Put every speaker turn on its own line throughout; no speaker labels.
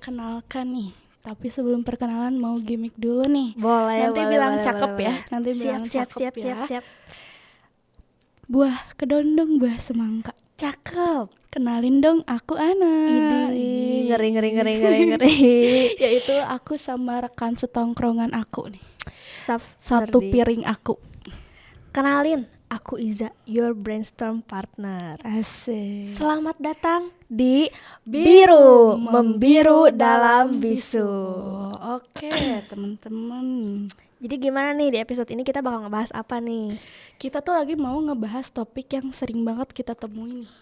memperkenalkan nih. Tapi sebelum perkenalan mau gimmick dulu nih.
Boleh.
Nanti
boleh,
bilang
boleh,
cakep
boleh,
ya.
boleh.
Nanti bilang
Siap.
cakep ya. Buah kedondong, buah semangka.
Cakep.
Kenalin dong, aku Ana.
Idi, ngeri.
Yaitu aku sama rekan setongkrongan aku nih. Satu
Nerdi.
piring aku.
Kenalin, aku Iza, your brainstorm partner.
Asik.
Selamat datang di Biru Membiru dalam Bisu.
Oke, teman-teman.
Jadi gimana nih di episode ini kita bakal ngebahas apa nih?
Kita tuh lagi mau ngebahas topik yang sering banget kita temuin nih.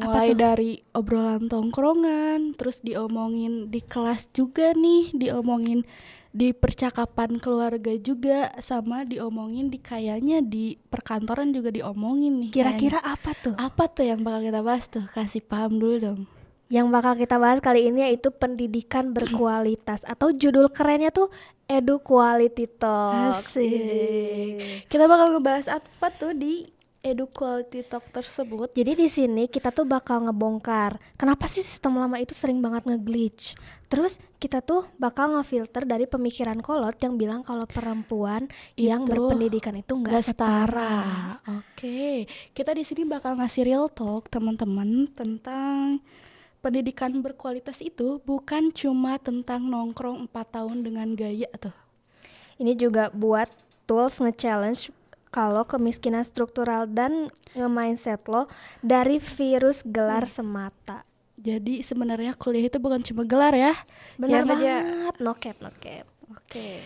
Apa
Mulai
tuh?
dari obrolan tongkrongan, terus diomongin di kelas juga nih, diomongin di percakapan keluarga juga, sama diomongin kayaknya di perkantoran juga diomongin nih.
Kira-kira apa tuh?
Apa tuh yang bakal kita bahas tuh? Kasih paham dulu dong.
Yang bakal kita bahas kali ini yaitu pendidikan berkualitas atau judul kerennya tuh Edu Quality Talk.
Asik. Kita bakal ngebahas apa tuh di Edu Quality Talk tersebut.
Jadi di sini kita tuh bakal ngebongkar kenapa sih sistem lama itu sering banget nge-glitch. Terus kita tuh bakal ngefilter dari pemikiran kolot yang bilang kalau perempuan yang
Itu
berpendidikan itu nggak setara.
Oke, kita di sini bakal ngasih real talk teman-teman tentang pendidikan berkualitas itu bukan cuma tentang nongkrong 4 tahun dengan gaya tuh.
Ini juga buat tools nge-challenge kalau kemiskinan struktural dan nge-mindset lo dari virus gelar semata.
Jadi sebenarnya kuliah itu bukan cuma gelar ya.
Benar
Ya, aja.
banget, no cap.
Oke.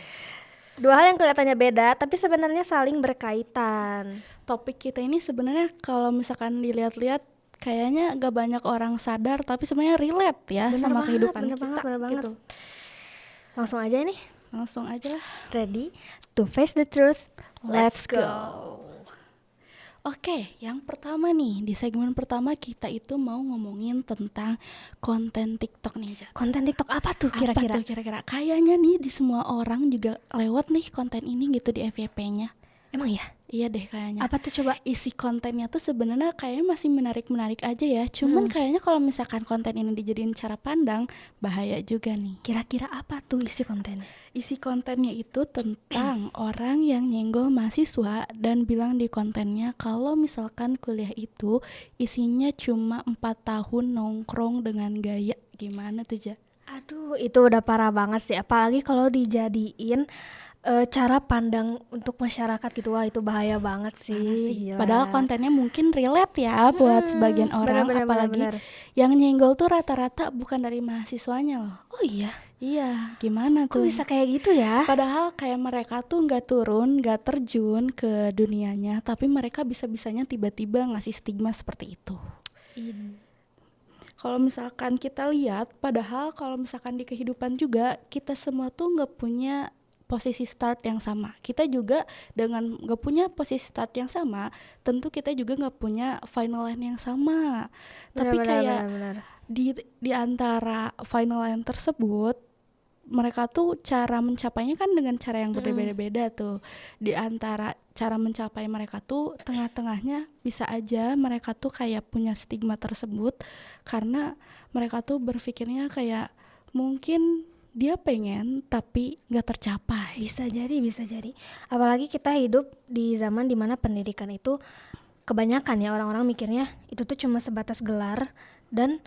Dua hal yang kelihatannya beda tapi sebenarnya saling berkaitan.
Topik kita ini sebenarnya kalau misalkan dilihat-lihat kayaknya gak banyak orang sadar tapi sebenarnya relate ya
Bener
sama
banget,
kehidupan
bener
kita
banget.
gitu.
Langsung aja nih.
Langsung aja lah.
Ready to face the truth?
Let's go. Oke, yang pertama nih, di segmen pertama kita itu mau ngomongin tentang konten TikTok nih, Ja.
Konten TikTok apa tuh kira-kira?
Apa tuh kira-kira? Kayaknya nih di semua orang juga lewat nih konten ini gitu di FYP-nya.
Emang ya?
Iya deh kayaknya.
Apa tuh coba?
Isi kontennya tuh sebenarnya kayaknya masih menarik-menarik aja ya. Cuman kayaknya kalau misalkan konten ini dijadiin cara pandang, bahaya juga nih.
Kira-kira apa tuh isi kontennya?
Isi kontennya itu tentang orang yang nyenggol mahasiswa dan bilang di kontennya kalau misalkan kuliah itu isinya cuma 4 tahun nongkrong dengan gaya. Gimana tuh, Ja?
Aduh, itu udah parah banget sih. Apalagi kalau dijadiin cara pandang untuk masyarakat gitu. Wah, itu bahaya banget sih. Gila.
Padahal kontennya mungkin relate ya buat sebagian orang, apalagi yang nyenggol tuh rata-rata bukan dari mahasiswanya loh.
Oh iya?
Iya, gimana
Kok
tuh?
bisa kayak gitu ya?
Padahal kayak mereka tuh nggak turun, nggak terjun ke dunianya, tapi mereka bisa-bisanya tiba-tiba ngasih stigma seperti itu. Kalau misalkan kita lihat, padahal kalau misalkan di kehidupan juga kita semua tuh nggak punya posisi start yang sama. Kita juga dengan nggak punya posisi start yang sama, tentu kita juga nggak punya final line yang sama. Tapi kayak di antara final line tersebut, mereka tuh cara mencapainya kan dengan cara yang berbeda-beda tuh. Di antara cara mencapai mereka tuh tengah-tengahnya bisa aja mereka tuh kayak punya stigma tersebut karena mereka tuh berpikirnya kayak mungkin dia pengen tapi gak tercapai.
Bisa jadi. Apalagi kita hidup di zaman dimana pendidikan itu kebanyakan ya orang-orang mikirnya itu tuh cuma sebatas gelar dan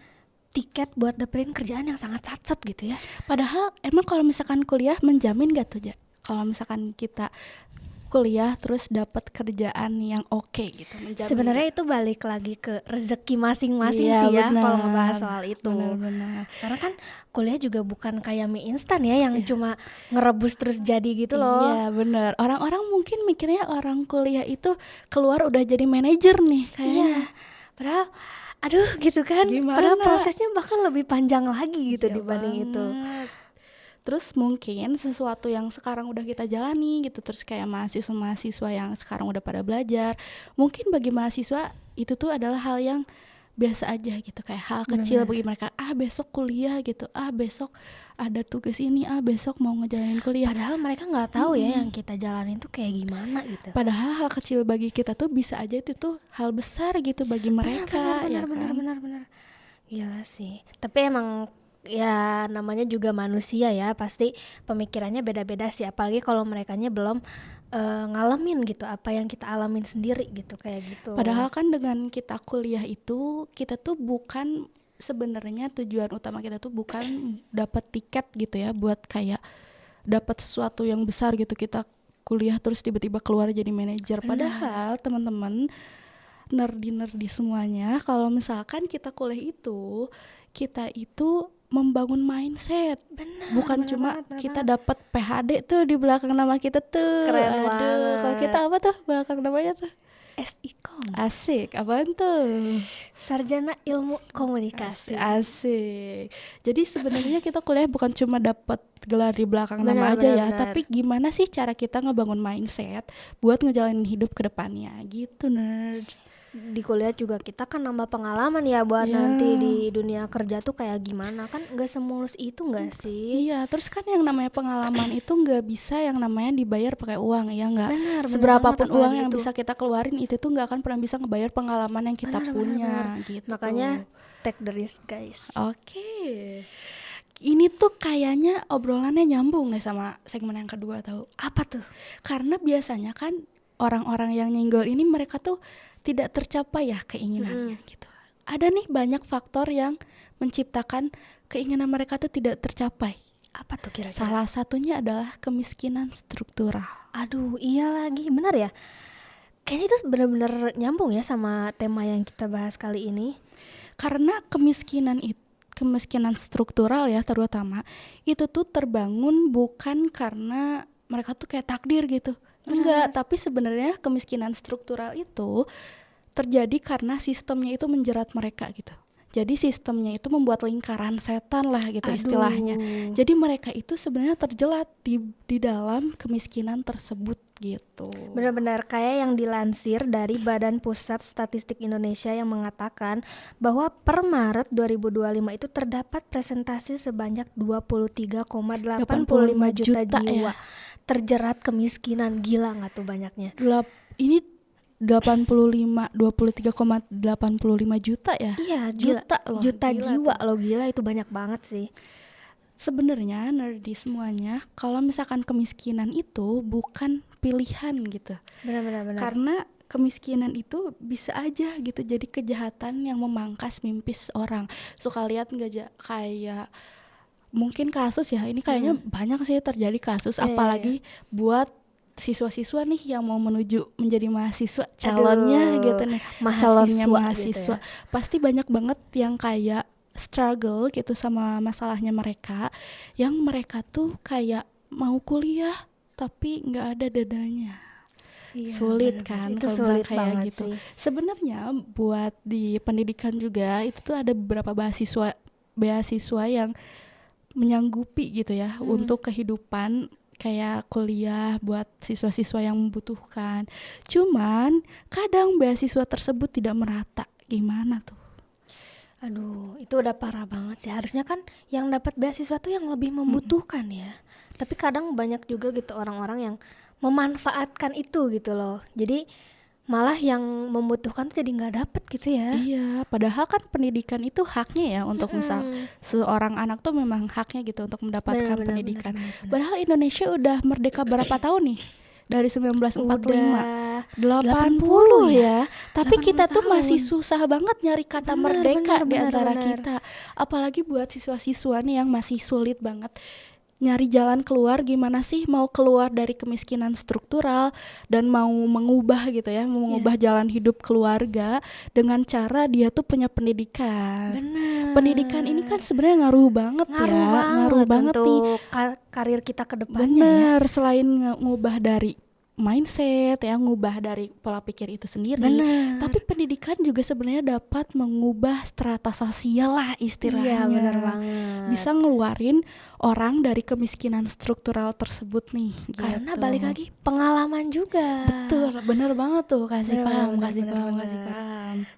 tiket buat dapetin kerjaan yang sangat satset gitu ya.
Padahal emang kalau misalkan kuliah menjamin gak tuh, Ja? Kalau misalkan kita kuliah terus dapat kerjaan yang oke gitu, menjamin.
Sebenarnya itu balik lagi ke rezeki masing-masing
Iya,
sih ya
benar.
kalau ngebahas soal itu.
Benar.
Karena kan kuliah juga bukan kayak mie instan ya yang cuma ngerebus terus jadi gitu loh.
Iya benar. Orang-orang mungkin mikirnya orang kuliah itu keluar udah jadi manajer nih kayaknya.
Iya. Padahal aduh gitu kan.
Gimana?
Padahal prosesnya bahkan lebih panjang lagi gitu dibanding itu.
Terus mungkin sesuatu yang sekarang udah kita jalani gitu, terus kayak mahasiswa-mahasiswa yang sekarang udah pada belajar, mungkin bagi mahasiswa itu tuh adalah hal yang biasa aja gitu, kayak hal kecil bagi mereka. Besok kuliah gitu, besok ada tugas ini, besok mau ngejalanin kuliah.
Padahal mereka nggak tahu ya yang kita jalanin tuh kayak gimana gitu.
Padahal hal kecil bagi kita tuh bisa aja itu tuh hal besar gitu bagi mereka.
Benar. Gila sih. Tapi emang ya namanya juga manusia ya, pasti pemikirannya beda-beda sih, apalagi kalau merekanya belum ngalamin gitu apa yang kita alamin sendiri gitu, kayak gitu.
Padahal kan dengan kita kuliah itu, kita tuh bukan, sebenarnya tujuan utama kita tuh bukan dapat tiket gitu ya, buat kayak dapat sesuatu yang besar gitu. Kita kuliah terus tiba-tiba keluar jadi manajer. Padahal teman-teman nerdi semuanya, kalau misalkan kita kuliah itu, kita itu membangun mindset. Bukan
Bener
cuma
banget, bener
kita
banget.
dapat PhD tuh di belakang nama kita tuh.
Keren
Aduh, kalau
banget.
kita apa tuh belakang namanya tuh?
SIKOM,
Asik, apaan tuh?
Sarjana Ilmu Komunikasi.
Asik. Jadi sebenarnya kita kuliah bukan cuma dapat gelar di belakang nama aja ya,
Benar.
tapi gimana sih cara kita ngebangun mindset buat ngejalanin hidup ke depannya gitu, nerd.
Di kuliah juga kita kan nambah pengalaman ya buat
Ya.
nanti di dunia kerja tuh kayak gimana, kan nggak semulus itu nggak sih?
Iya, terus kan yang namanya pengalaman itu nggak bisa yang namanya dibayar pakai uang, ya nggak?
Benar
Seberapapun
banget,
uang
apalagi
yang
itu.
bisa kita keluarin itu tuh nggak akan pernah bisa ngebayar pengalaman yang kita
Benar.
punya, gitu.
Makanya take the risk, guys.
Oke. Ini tuh kayaknya obrolannya nyambung deh sama segmen yang kedua, tahu?
Apa tuh?
Karena biasanya kan orang-orang yang nyenggol ini mereka tuh tidak tercapai ya keinginannya gitu. Ada nih banyak faktor yang menciptakan keinginan mereka tuh tidak tercapai.
Apa tuh kira-kira?
Salah satunya adalah kemiskinan struktural.
Aduh, iya lagi, benar ya. Kayaknya itu benar-benar nyambung ya sama tema yang kita bahas kali ini.
Karena kemiskinan struktural ya terutama, itu tuh terbangun bukan karena mereka tuh kayak takdir gitu. Enggak, tapi sebenarnya kemiskinan struktural itu terjadi karena sistemnya itu menjerat mereka gitu. Jadi sistemnya itu membuat lingkaran setan lah gitu istilahnya. Jadi mereka itu sebenarnya terjelat di dalam kemiskinan tersebut gitu.
Benar-benar kayak yang dilansir dari Badan Pusat Statistik Indonesia yang mengatakan bahwa per Maret 2025 itu terdapat presentasi sebanyak 23,85 juta jiwa terjerat kemiskinan. Gila nggak tuh banyaknya?
Ini 23,85 juta ya?
Iya, gila. Juta
Gila
jiwa
tuh.
loh, gila, itu banyak banget sih.
Sebenarnya nerdy semuanya, kalau misalkan kemiskinan itu bukan pilihan gitu.
Benar.
Karena kemiskinan itu bisa aja gitu jadi kejahatan yang memangkas mimpi seorang. Suka lihat nggak kayak mungkin kasus ya, ini kayaknya banyak sih terjadi kasus, apalagi buat siswa-siswa nih yang mau menuju menjadi mahasiswa, calonnya gitu nih, calonnya mahasiswa
gitu ya.
pasti banyak banget yang kayak struggle gitu sama masalahnya mereka, yang mereka tuh kayak mau kuliah tapi nggak ada dadanya.
Iya,
Sulit
bener-bener.
kan
Itu
kalau
sulit
misalnya kayak
banget
gitu
sih.
sebenarnya. Buat di pendidikan juga itu tuh ada beberapa beasiswa yang menyanggupi gitu ya untuk kehidupan kayak kuliah buat siswa-siswa yang membutuhkan. Cuman kadang beasiswa tersebut tidak merata. Gimana tuh?
Aduh, itu udah parah banget sih. Harusnya kan yang dapat beasiswa tuh yang lebih membutuhkan ya. Tapi kadang banyak juga gitu orang-orang yang memanfaatkan itu gitu loh. Jadi malah yang membutuhkan tuh jadi nggak dapet gitu ya.
Iya, padahal kan pendidikan itu haknya ya untuk misal seorang anak tuh memang haknya gitu untuk mendapatkan pendidikan. Padahal Indonesia udah merdeka berapa tahun nih? Dari 1945.
Udah
80 ya. Tapi
80
kita tuh
tahun.
masih susah banget nyari kata merdeka di antara kita. Apalagi buat siswa-siswa nih yang masih sulit banget nyari jalan keluar, gimana sih mau keluar dari kemiskinan struktural dan mau mengubah gitu ya, mau mengubah jalan hidup keluarga dengan cara dia tuh punya pendidikan.
Bener.
Pendidikan ini kan sebenarnya ngaruh banget ngaruh banget
untuk
nih
karir kita ke depannya.
Bener, selain ngubah dari mindset ya, ngubah dari pola pikir itu sendiri. Tapi pendidikan juga sebenarnya dapat mengubah strata sosial lah istilahnya.
Iya, benar banget.
Bisa ngeluarin orang dari kemiskinan struktural tersebut nih.
Karena
gitu.
balik lagi pengalaman juga.
Betul, bener banget tuh, kasih paham.
Bener.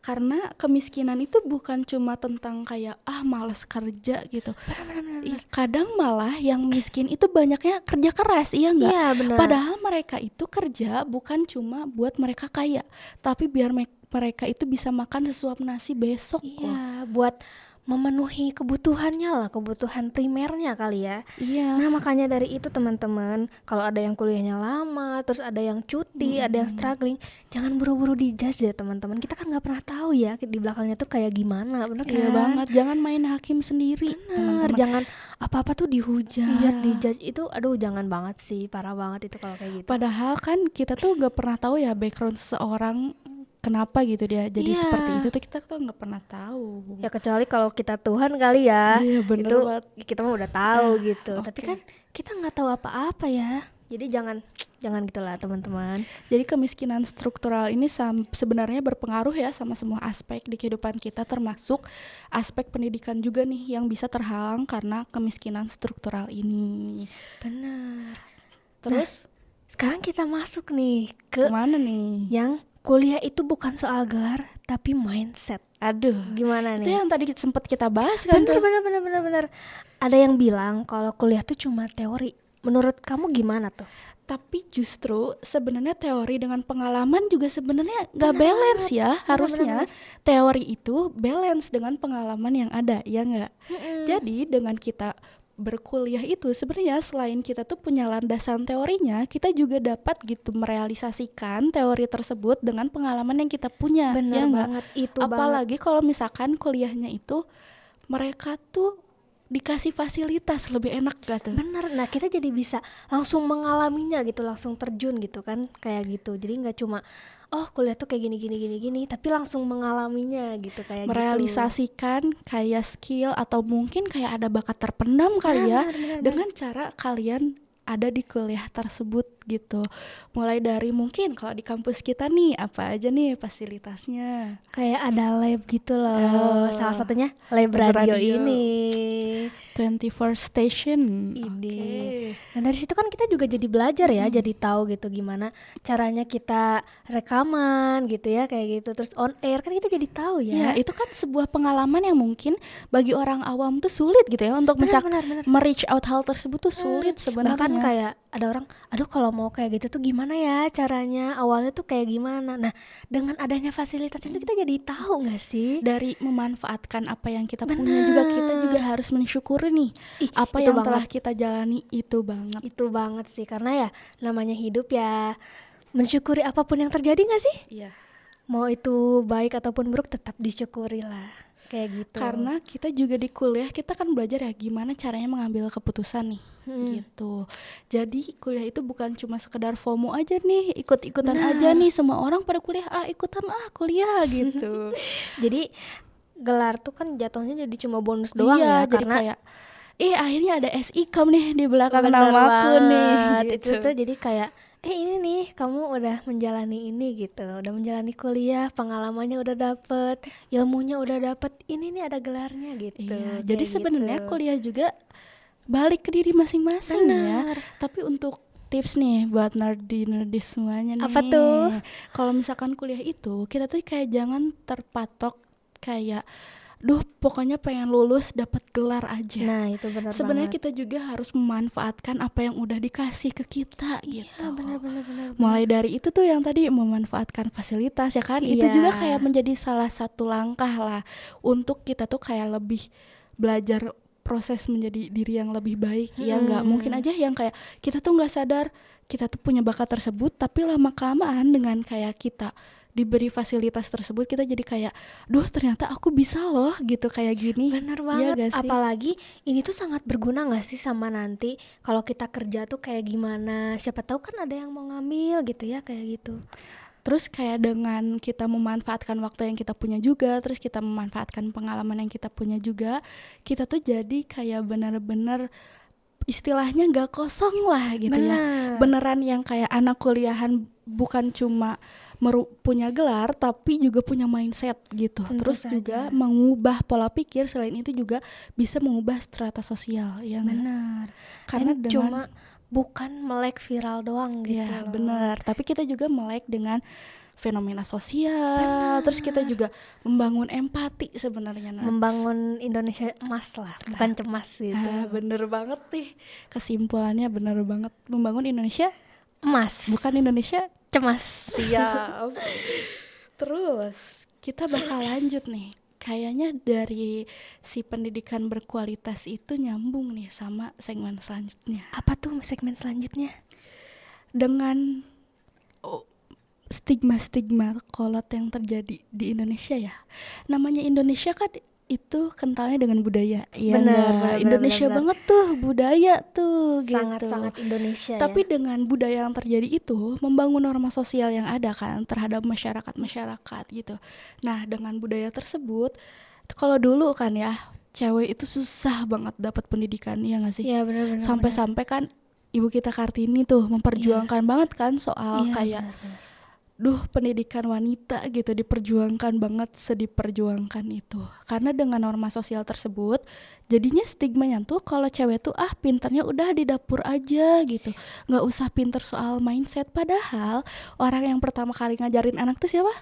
Karena kemiskinan itu bukan cuma tentang kayak malas kerja gitu.
Bener.
Kadang malah yang miskin itu banyaknya kerja keras, iya nggak?
Iya, benar.
Padahal mereka itu kerja bukan cuma buat mereka kaya, tapi biar mereka itu bisa makan sesuap nasi besok.
Iya, buat memenuhi kebutuhannya lah, kebutuhan primernya kali ya.
Iya.
Nah makanya dari itu teman-teman, kalau ada yang kuliahnya lama, terus ada yang cuti, ada yang struggling, jangan buru-buru dijudge deh teman-teman. Kita kan nggak pernah tahu ya di belakangnya tuh kayak gimana, bener kan?
Iya banget, jangan main hakim sendiri,
Bener,
teman-teman.
jangan apa-apa tuh dihujat,
Iya.
dijudge itu, aduh jangan banget sih, parah banget itu kalau kayak gitu.
Padahal kan kita tuh nggak pernah tahu ya background seseorang kenapa gitu dia jadi
Iya.
seperti itu tuh kita tuh nggak pernah tahu.
Ya kecuali kalau kita Tuhan kali ya,
Iya, bener
itu
banget.
kita mah udah tahu gitu.
oke.
Tapi kan kita nggak tahu apa-apa ya. Jadi jangan gitulah teman-teman.
Jadi kemiskinan struktural ini sebenarnya berpengaruh ya sama semua aspek di kehidupan kita, termasuk aspek pendidikan juga nih yang bisa terhalang karena kemiskinan struktural ini.
Bener.
Terus
Sekarang kita masuk nih ke
kemana nih?
yang kuliah itu bukan soal gelar tapi mindset.
Aduh,
Gimana
itu
nih?
yang tadi sempat kita bahas kan
Bener,
tuh.
bener. Ada yang bilang kalau kuliah tuh cuma teori. Menurut kamu gimana tuh?
Tapi justru sebenarnya teori dengan pengalaman juga sebenarnya nggak balance ya. Harusnya teori itu balance dengan pengalaman yang ada, ya nggak? Jadi dengan kita berkuliah itu sebenarnya selain kita tuh punya landasan teorinya, kita juga dapat gitu merealisasikan teori tersebut dengan pengalaman yang kita punya,
Bener
ya nggak?
banget, itu banget.
Apalagi kalau misalkan kuliahnya itu mereka tuh dikasih fasilitas lebih enak gak tuh?
Bener, nah kita jadi bisa langsung mengalaminya gitu, langsung terjun gitu kan, kayak gitu. Jadi nggak cuma oh kuliah tuh kayak gini, tapi langsung mengalaminya gitu kayak
Merealisasikan kayak skill atau mungkin kayak ada bakat terpendam kali ya dengan cara kalian ada di kuliah tersebut gitu. Mulai dari mungkin kalau di kampus kita nih apa aja nih fasilitasnya.
kayak ada lab gitu loh.
Oh,
Salah satunya lab
lab
radio
radio.
ini.
24 station.
Ini.
Oke.
Nah dari situ kan kita juga jadi belajar ya, jadi tahu gitu gimana caranya kita rekaman gitu ya, kayak gitu. Terus on air kan kita jadi tahu
Ya,
ya.
itu kan sebuah pengalaman yang mungkin bagi orang awam tuh sulit gitu ya untuk
Benar.
me-reach out hal tersebut tuh sulit sebenarnya.
Bahkan kayak ada orang, aduh kalau mau kayak gitu tuh gimana ya caranya, awalnya tuh kayak gimana. Nah dengan adanya fasilitas itu kita jadi tahu nggak sih?
Dari memanfaatkan apa yang kita punya juga kita juga harus mensyukuri nih
Ih,
apa
itu
yang
banget.
telah kita jalani itu banget.
Itu banget sih, karena ya namanya hidup ya mensyukuri apapun yang terjadi nggak sih?
Iya.
Mau itu baik ataupun buruk tetap disyukuri lah, kayak gitu.
Karena kita juga di kuliah kita kan belajar ya gimana caranya mengambil keputusan nih. Gitu. Jadi kuliah itu bukan cuma sekedar FOMO aja nih, ikut-ikutan aja nih, semua orang pada kuliah ikutan kuliah gitu.
Jadi gelar tuh kan jatuhnya jadi cuma bonus doang
iya,
ya,
jadi
karena
kayak akhirnya ada SIKM nih di belakang
bener
namaku nih
banget.
gitu.
Itu tuh jadi kayak ini nih kamu udah menjalani ini gitu, udah menjalani kuliah, pengalamannya udah dapet, ilmunya udah dapet, ini nih ada gelarnya gitu.
Iya,
kayak
jadi
gitu.
sebenarnya kuliah juga balik ke diri masing-masing ya.
Bener.
Tapi untuk tips nih buat nerdy semuanya nih.
Apa tuh?
Kalau misalkan kuliah itu kita tuh kayak jangan terpatok kayak duh pokoknya pengen lulus dapat gelar aja.
Nah itu benar
Sebenarnya
banget.
kita juga harus memanfaatkan apa yang udah dikasih ke kita
Iya
gitu.
benar.
Mulai dari itu tuh yang tadi memanfaatkan fasilitas ya kan. Itu
Iya.
juga kayak menjadi salah satu langkah lah untuk kita tuh kayak lebih belajar proses menjadi diri yang lebih baik. Ya nggak mungkin aja yang kayak kita tuh nggak sadar kita tuh punya bakat tersebut, tapi lama kelamaan dengan kayak kita diberi fasilitas tersebut kita jadi kayak duh ternyata aku bisa loh gitu kayak gini.
Bener
Iya
banget,
gak sih?
apalagi ini tuh sangat berguna gak sih sama nanti kalau kita kerja tuh kayak gimana, siapa tahu kan ada yang mau ngambil gitu ya, kayak gitu.
Terus kayak dengan kita memanfaatkan waktu yang kita punya juga, terus kita memanfaatkan pengalaman yang kita punya juga, kita tuh jadi kayak benar-benar istilahnya gak kosong lah gitu ya. Beneran yang kayak anak kuliahan bukan cuma punya gelar tapi juga punya mindset gitu.
Tentu
Terus
saja.
juga mengubah pola pikir, selain itu juga bisa mengubah strata sosial ya nggak?
Benar.
Karena
Dan
dengan
cuma bukan melek viral doang gitu
ya
loh.
benar, tapi kita juga melek dengan fenomena sosial. Terus kita juga membangun empati sebenarnya.
Membangun Indonesia emas lah, bukan cemas gitu.
Bener banget nih kesimpulannya, bener banget membangun Indonesia
Emas,
bukan Indonesia.
cemas.
Siap. Terus kita bakal lanjut nih kayaknya dari si pendidikan berkualitas itu nyambung nih sama segmen selanjutnya.
Apa tuh segmen selanjutnya?
Dengan stigma-stigma kolot yang terjadi di Indonesia ya. Namanya Indonesia kan itu kentalnya dengan budaya. Ya
Benar,
Indonesia
benar.
banget tuh budaya tuh gitu.
Sangat-sangat Indonesia
Tapi
ya.
dengan budaya yang terjadi itu membangun norma sosial yang ada kan terhadap masyarakat gitu. Nah, dengan budaya tersebut, kalau dulu kan ya cewek itu susah banget dapat pendidikan, ya nggak sih?
Iya benar-benar.
Sampai-sampai kan Ibu kita Kartini tuh memperjuangkan banget kan soal kayak pendidikan wanita gitu diperjuangkan banget, diperjuangkan itu. Karena dengan norma sosial tersebut, jadinya stigmanya tuh kalau cewek tuh pinternya udah di dapur aja gitu, nggak usah pinter soal mindset. Padahal orang yang pertama kali ngajarin anak tuh siapa?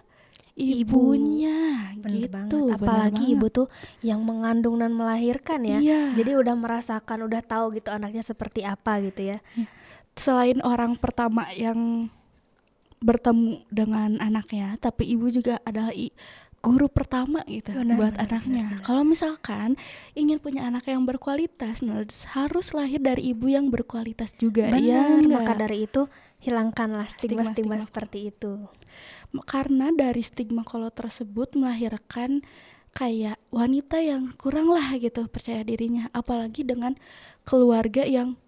Ibunya.
Bener
gitu.
banget. Apalagi ibu tuh yang mengandung dan melahirkan ya.
Iya.
Jadi udah merasakan, udah tahu gitu anaknya seperti apa gitu ya.
Selain orang pertama yang bertemu dengan anaknya, tapi ibu juga adalah guru pertama gitu buat anaknya. Kalau misalkan ingin punya anak yang berkualitas, harus lahir dari ibu yang berkualitas juga.
Benar,
ya
maka dari itu hilangkanlah stigma-stigma seperti itu.
Karena dari stigma kalau tersebut melahirkan kayak wanita yang kurang lah gitu percaya dirinya, apalagi dengan keluarga yang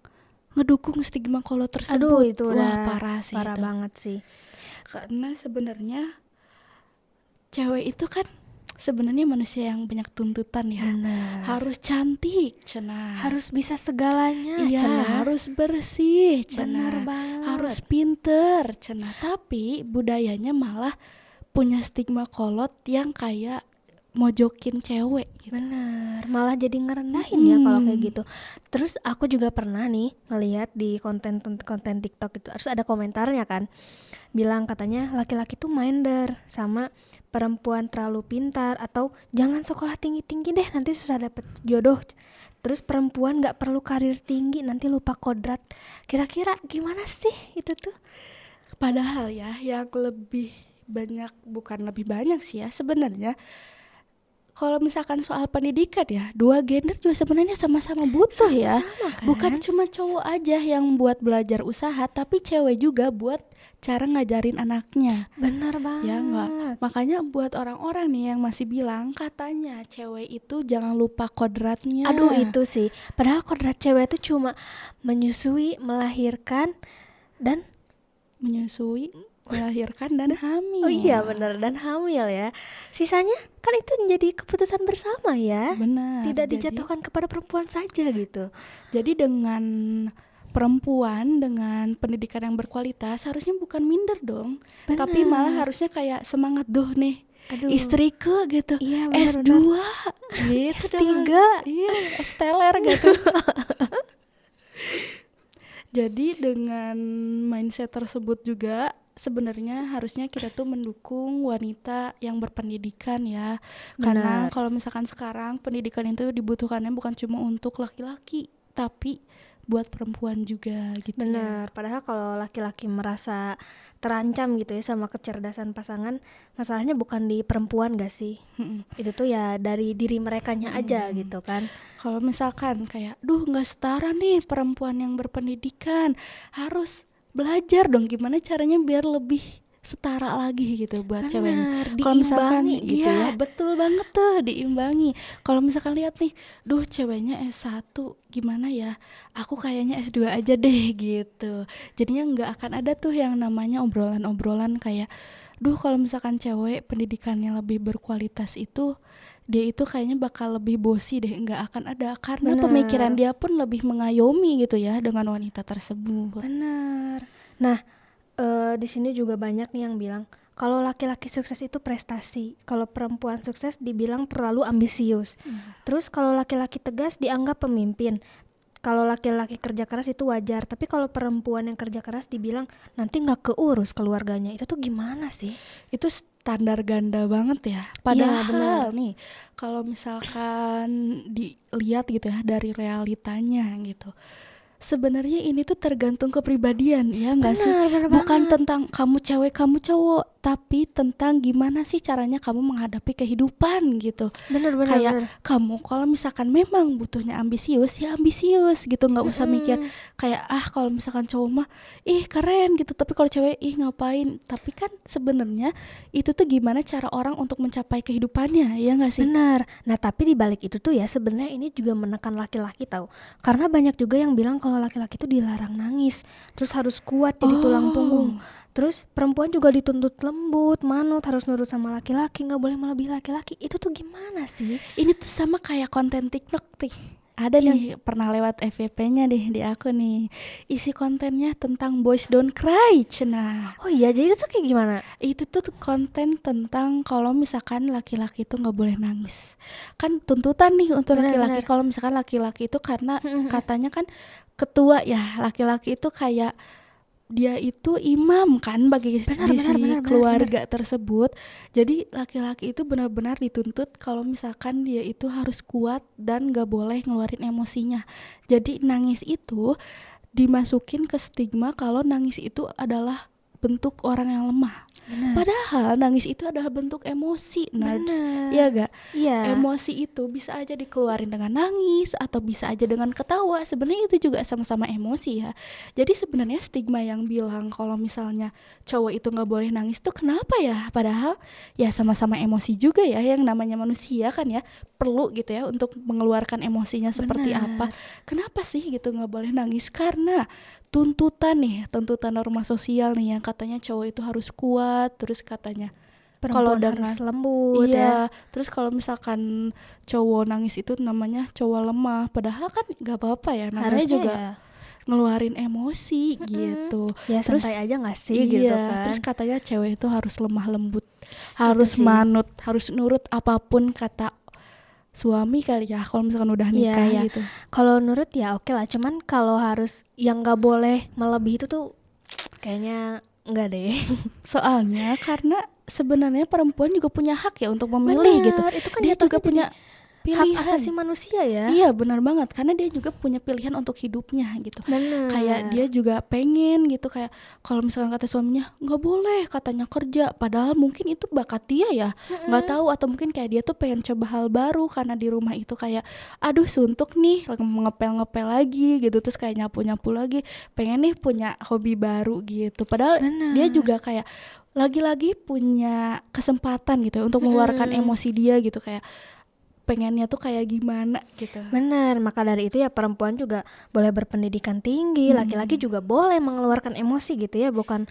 ngedukung stigma kalau tersebut.
Aduh, itu
wah parah sih,
parah
itu
banget sih.
Karena sebenarnya cewek itu kan sebenarnya manusia yang banyak tuntutan ya.
Benar.
Harus cantik, cenah.
Harus bisa segalanya,
iya,
cenah.
Harus bersih, cenah.
Benar banget.
Harus pinter, cenah. Tapi budayanya malah punya stigma kolot yang kayak mojokin cewek gitu.
Bener, malah jadi ngerendahin ya kalau kayak gitu. Terus aku juga pernah nih ngelihat di konten TikTok itu, harus ada komentarnya kan, bilang katanya laki-laki tuh minder sama perempuan terlalu pintar, atau jangan sekolah tinggi-tinggi deh nanti susah dapet jodoh. Terus perempuan nggak perlu karir tinggi nanti lupa kodrat. Kira-kira gimana sih itu tuh?
Padahal ya yang lebih banyak, bukan lebih banyak sih ya sebenarnya, kalau misalkan soal pendidikan ya, dua gender juga sebenarnya sama-sama butuh ya.
Kan?
Bukan cuma cowok aja yang buat belajar usaha, tapi cewek juga buat cara ngajarin anaknya.
Benar banget.
Ya enggak? Makanya buat orang-orang nih yang masih bilang katanya cewek itu jangan lupa kodratnya.
Aduh, itu sih. Padahal kodrat cewek itu cuma menyusui, melahirkan, dan
melahirkan dan hamil.
Oh iya benar, dan hamil ya. Sisanya kan itu menjadi keputusan bersama ya.
Benar.
Tidak dijatuhkan kepada perempuan saja gitu.
Jadi dengan perempuan dengan pendidikan yang berkualitas harusnya bukan minder dong.
Benar.
Tapi malah harusnya kayak semangat nih.
Aduh.
Istriku gitu.
Iya, benar,
S2 gitu.
S3.
Iya, esteller gitu. Jadi dengan mindset tersebut juga sebenarnya harusnya kita tuh mendukung wanita yang berpendidikan ya. Karena kalau misalkan sekarang pendidikan itu dibutuhkannya bukan cuma untuk laki-laki, tapi buat perempuan juga gitu.
Benar, padahal kalau laki-laki merasa terancam gitu ya sama kecerdasan pasangan, masalahnya bukan di perempuan gak sih? Itu tuh ya dari diri merekanya aja gitu kan.
Kalau misalkan kayak gak setara nih perempuan yang berpendidikan, harus belajar dong gimana caranya biar lebih setara lagi gitu buat ceweknya. Kalau misalkan
gitu
iya,
ya.
betul banget tuh, diimbangi. Kalau misalkan lihat nih, ceweknya S1 gimana ya? Aku kayaknya S2 aja deh gitu. Jadinya nggak akan ada tuh yang namanya obrolan-obrolan kayak kalau misalkan cewek pendidikannya lebih berkualitas itu, dia itu kayaknya bakal lebih bosi deh, nggak akan ada, karena pemikiran dia pun lebih mengayomi gitu ya dengan wanita tersebut.
Benar. Nah, di sini juga banyak nih yang bilang kalau laki-laki sukses itu prestasi, kalau perempuan sukses dibilang terlalu ambisius. Terus kalau laki-laki tegas dianggap pemimpin, kalau laki-laki kerja keras itu wajar, tapi kalau perempuan yang kerja keras dibilang nanti nggak keurus keluarganya. Itu tuh gimana sih?
Itu standar ganda banget ya. Padahal nih kalau misalkan dilihat gitu ya dari realitanya gitu, sebenarnya ini tuh tergantung kepribadian ya nggak sih? Bukan tentang kamu cewek kamu cowok, tapi tentang gimana sih caranya kamu menghadapi kehidupan gitu.
Bener bener
Kayak
bener.
kamu kalau misalkan memang butuhnya ambisius ya ambisius gitu, nggak usah mikir
Mm-mm.
kayak kalau misalkan cowok mah ih keren gitu, tapi kalau cewek ih ngapain. Tapi kan sebenarnya itu tuh gimana cara orang untuk mencapai kehidupannya, ya nggak sih?
Benar. Nah, tapi di balik itu tuh ya sebenarnya ini juga menekan laki-laki tahu. Karena banyak juga yang bilang kalau laki-laki itu dilarang nangis, terus harus kuat jadi tulang punggung. Terus perempuan juga dituntut lembut, manut, harus nurut sama laki-laki, nggak boleh melebihi laki-laki. Itu tuh gimana sih?
Ini tuh sama kayak konten TikTok nih. Ada nih pernah lewat FYP-nya deh di aku nih. Isi kontennya tentang boys don't cry, cenah.
Oh iya, jadi itu tuh kayak gimana?
Itu tuh konten tentang kalau misalkan laki-laki itu nggak boleh nangis. Kan tuntutan nih untuk laki-laki, kalau misalkan laki-laki itu karena katanya kan ketua ya, laki-laki itu kayak dia itu imam kan bagi keluarga tersebut. Jadi laki-laki itu benar-benar dituntut kalau misalkan dia itu harus kuat dan gak boleh ngeluarin emosinya. Jadi nangis itu dimasukin ke stigma kalau nangis itu adalah bentuk orang yang lemah. Padahal nangis itu adalah bentuk emosi, nerds. Iya gak?
Iya.
Emosi itu bisa aja dikeluarin dengan nangis atau bisa aja dengan ketawa. Sebenarnya itu juga sama-sama emosi ya. Jadi sebenarnya stigma yang bilang kalau misalnya cowok itu nggak boleh nangis tuh kenapa ya? Padahal ya sama-sama emosi juga ya. Yang namanya manusia kan ya perlu gitu ya untuk mengeluarkan emosinya seperti apa. Kenapa sih gitu nggak boleh nangis? Karena tuntutan norma sosial nih yang katanya cowok itu harus kuat, terus katanya
Perempuan harus lembut ya.
Terus kalau misalkan cowok nangis itu namanya cowok lemah, padahal kan nggak apa-apa ya, namanya
Harusnya
juga
ya
ngeluarin emosi gitu.
ya
Terus
santai aja nggak sih gitu kan.
Terus katanya cewek itu harus lemah lembut, harus manut, harus nurut apapun kata suami kali ya kalau misalkan udah nikah gitu.
Kalau nurut ya oke lah, cuman kalau harus yang nggak boleh melebihi itu tuh kayaknya enggak deh.
Soalnya karena sebenarnya perempuan juga punya hak ya untuk memilih gitu.
Itu kan
dia juga punya pilihan.
hak asasi manusia ya.
Iya benar banget, karena dia juga punya pilihan untuk hidupnya gitu. Kayak dia juga pengen gitu, kayak kalau misalkan kata suaminya nggak boleh katanya kerja, padahal mungkin itu bakat dia ya, nggak tahu, atau mungkin kayak dia tuh pengen coba hal baru karena di rumah itu kayak aduh suntuk nih, ngepel lagi gitu, terus kayak nyapu lagi, pengen nih punya hobi baru gitu. Padahal dia juga kayak lagi-lagi punya kesempatan gitu ya, untuk mengeluarkan emosi dia gitu, kayak pengennya tuh kayak gimana gitu.
Benar, maka dari itu ya perempuan juga boleh berpendidikan tinggi, laki-laki juga boleh mengeluarkan emosi gitu ya, bukan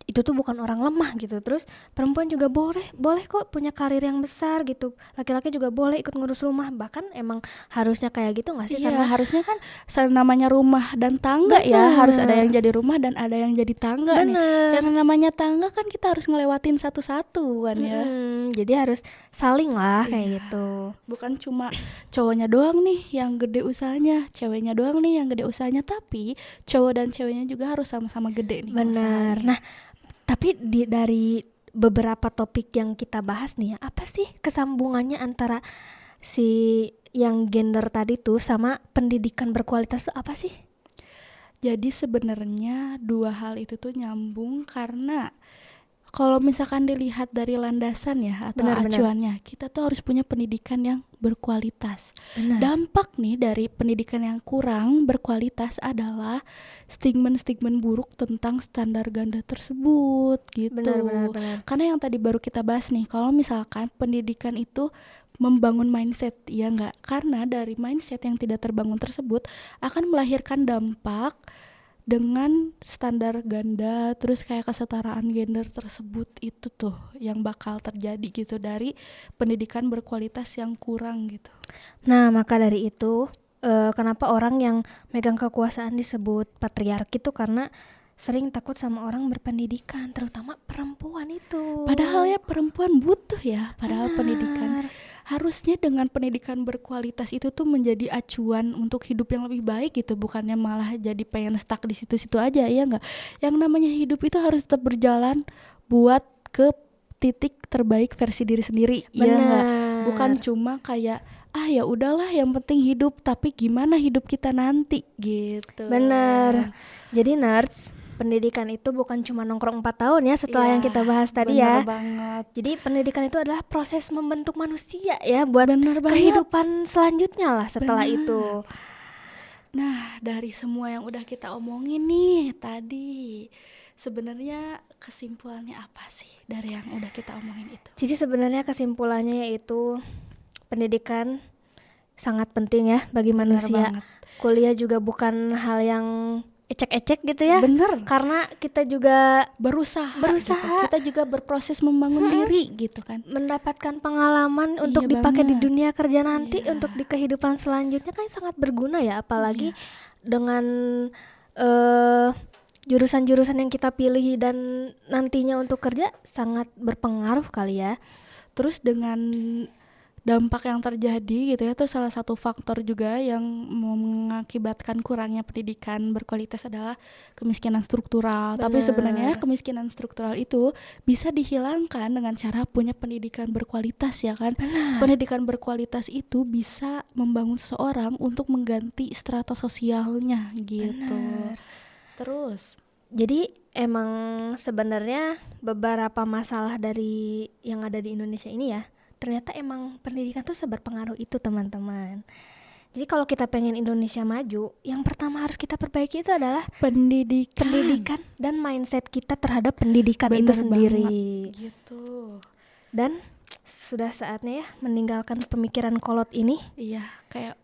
itu tuh bukan orang lemah gitu. Terus perempuan juga boleh kok punya karir yang besar gitu. Laki-laki juga boleh ikut ngurus rumah, bahkan emang harusnya kayak gitu nggak sih?
Iya,
Karena
harusnya kan namanya rumah dan tangga ya, harus ada yang jadi rumah dan ada yang jadi tangga nih. Yang namanya tangga kan kita harus ngelewatin satu-satu kan ya.
Jadi harus saling lah kayak gitu.
Bukan cuma cowoknya doang nih yang gede usahanya, ceweknya doang nih yang gede usahanya, tapi cowok dan ceweknya juga harus sama-sama gede nih.
Benar. Nah, tapi dari beberapa topik yang kita bahas nih ya, apa sih kesambungannya antara si yang gender tadi tuh sama pendidikan berkualitas tuh apa sih?
Jadi sebenarnya dua hal itu tuh nyambung, karena kalau misalkan dilihat dari landasan ya atau acuannya, kita tuh harus punya pendidikan yang berkualitas. Dampak nih dari pendidikan yang kurang berkualitas adalah stigma buruk tentang standar ganda tersebut gitu.
Benar.
Karena yang tadi baru kita bahas nih, kalau misalkan pendidikan itu membangun mindset, ya enggak? Karena dari mindset yang tidak terbangun tersebut akan melahirkan dampak dengan standar ganda, terus kayak kesetaraan gender tersebut itu tuh yang bakal terjadi gitu dari pendidikan berkualitas yang kurang gitu.
Nah, maka dari itu kenapa orang yang megang kekuasaan disebut patriarki tuh karena sering takut sama orang berpendidikan, terutama perempuan itu.
Padahal ya perempuan butuh ya, padahal pendidikan. Harusnya dengan pendidikan berkualitas itu tuh menjadi acuan untuk hidup yang lebih baik gitu, bukannya malah jadi pengen stuck di situ-situ aja, ya enggak? Yang namanya hidup itu harus tetap berjalan buat ke titik terbaik versi diri sendiri, ya enggak? Bukan cuma kayak ya udahlah yang penting hidup, tapi gimana hidup kita nanti gitu.
Benar. Jadi nerds, pendidikan itu bukan cuma nongkrong 4 tahun ya setelah
Iya,
yang kita bahas tadi
bener
ya.
banget.
Jadi pendidikan itu adalah proses membentuk manusia ya buat
Bener banget.
kehidupan selanjutnya lah setelah
Bener.
itu.
Nah, dari semua yang udah kita omongin nih tadi, sebenarnya kesimpulannya apa sih dari yang udah kita omongin itu?
Jadi sebenarnya kesimpulannya yaitu pendidikan sangat penting ya bagi
Bener
manusia.
banget.
Kuliah juga bukan hal yang ecek-ecek gitu ya.
Bener.
Karena kita juga
Berusaha.
Berusaha.
Gitu. Kita juga berproses membangun diri gitu kan.
mendapatkan pengalaman
Iya
untuk dipakai di
banget.
dunia kerja nanti,
Iya.
untuk di kehidupan selanjutnya kan sangat berguna ya, apalagi dengan eh, jurusan-jurusan yang kita pilih dan nantinya untuk kerja sangat berpengaruh kali ya.
Terus dengan dampak yang terjadi gitu ya, itu salah satu faktor juga yang mengakibatkan kurangnya pendidikan berkualitas adalah kemiskinan struktural. Tapi
Benar.
sebenarnya kemiskinan struktural itu bisa dihilangkan dengan cara punya pendidikan berkualitas ya kan. Pendidikan berkualitas itu bisa membangun seseorang untuk mengganti strata sosialnya gitu. Terus
Jadi emang sebenarnya beberapa masalah dari yang ada di Indonesia ini ya, ternyata emang pendidikan tuh seberpengaruh itu teman-teman. Jadi kalau kita pengen Indonesia maju, yang pertama harus kita perbaiki itu adalah pendidikan dan mindset kita terhadap pendidikan itu
Bener
sendiri.
banget, gitu.
Dan sudah saatnya ya meninggalkan pemikiran kolot ini.
Iya, kayak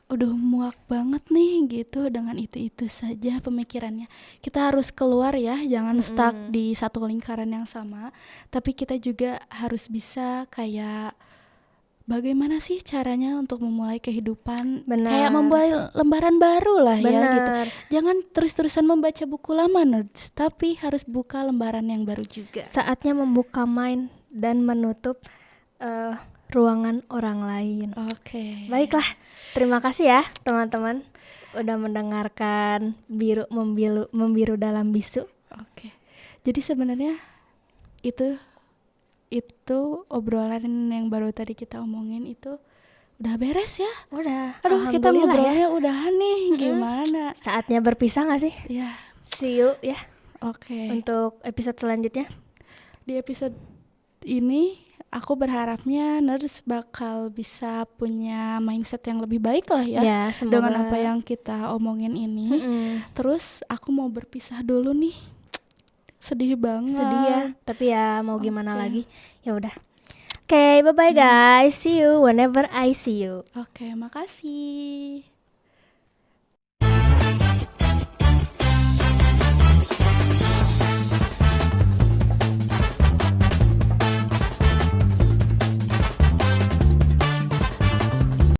udah muak banget nih gitu dengan itu-itu saja pemikirannya. Kita harus keluar ya, jangan stuck di satu lingkaran yang sama. Tapi kita juga harus bisa kayak bagaimana sih caranya untuk memulai kehidupan,
Benar.
kayak memulai lembaran baru lah ya gitu.
Benar.
Jangan terus-terusan membaca buku lama nerds, tapi harus buka lembaran yang baru juga.
Saatnya membuka mind dan menutup ruangan orang lain.
Oke.
Baiklah, terima kasih ya teman-teman udah mendengarkan membiru dalam bisu.
Oke. Jadi sebenarnya itu obrolan yang baru tadi kita omongin itu udah beres ya.
Udah.
Aduh, kita
alhamdulillah ya.
ngobrolnya udahan nih. Gimana?
Saatnya berpisah gak sih?
Ya,
See you ya
oke.
untuk episode selanjutnya.
Di episode ini aku berharapnya nerds bakal bisa punya mindset yang lebih baik lah ya,
Ya, semoga.
dengan apa yang kita omongin ini. Terus aku mau berpisah dulu nih. Sedih banget.
Sedih ya, tapi ya mau gimana
Oke.
lagi? Ya udah. Oke, bye-bye guys. See you whenever I see you.
Oke, makasih.